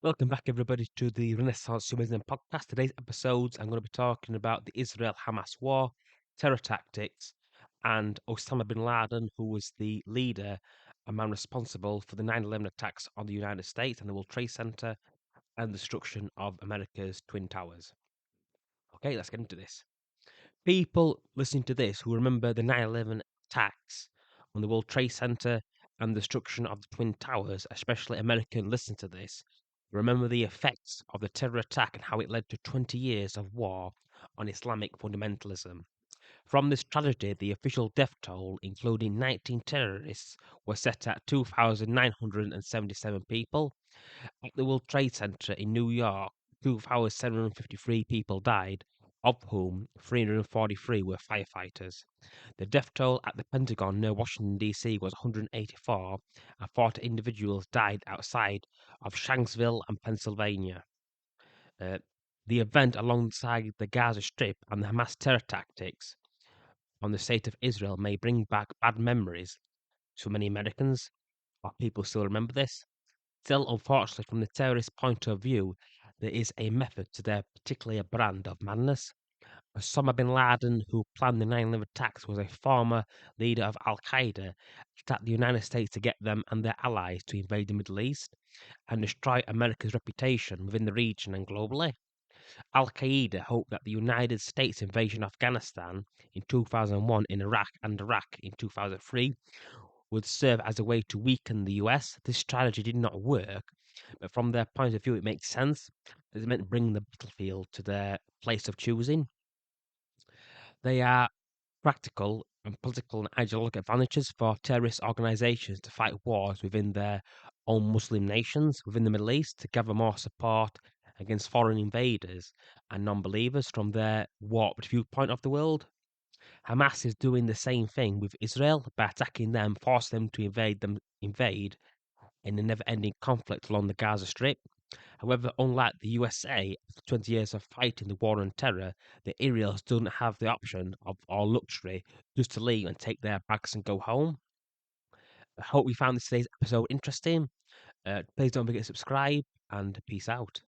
Welcome back, everybody, to the Renaissance Humanism podcast. Today's episodes, I'm going to be talking about the Israel-Hamas war, terror tactics, and Osama bin Laden, who was the leader, a man responsible for the 9/11 attacks on the United States and the World Trade Center and the destruction of America's Twin Towers. Okay, let's get into this. People listening to this who remember the 9/11 attacks on the World Trade Center and the destruction of the Twin Towers, especially American listeners to this, remember the effects of the terror attack and how it led to 20 years of war on Islamic fundamentalism. From this tragedy, the official death toll, including 19 terrorists, was set at 2,977 people. At the World Trade Center in New York, 2,753 people died, of whom 343 were firefighters. The death toll at the Pentagon near Washington, D.C. was 184, and 40 individuals died outside of Shanksville and Pennsylvania. Uh, the event, alongside the Gaza Strip and the Hamas terror tactics on the state of Israel, may bring back bad memories to many Americans, or people still remember this. Still, unfortunately, from the terrorist point of view, there is a method to their particular brand of madness. Osama bin Laden, who planned the 9/11 attacks, was a former leader of Al Qaeda, attacked the United States to get them and their allies to invade the Middle East and destroy America's reputation within the region and globally. Al Qaeda hoped that the United States invasion of Afghanistan in 2001 in Iraq and Iraq in 2003 would serve as a way to weaken the US. This strategy did not work, but from their point of view, it makes sense, as it meant bringing the battlefield to their place of choosing. They are practical and political and ideological advantages for terrorist organizations to fight wars within their own Muslim nations within the Middle East to gather more support against foreign invaders and non believers from their warped viewpoint of the world. Hamas is doing the same thing with Israel by attacking them, forcing them to invade in a never-ending conflict along the Gaza Strip. However, unlike the USA, after 20 years of fighting the war on terror, the Israelis don't have the option of or luxury just to leave and take their bags and go home. I hope you found today's episode interesting. Please don't forget to subscribe and peace out.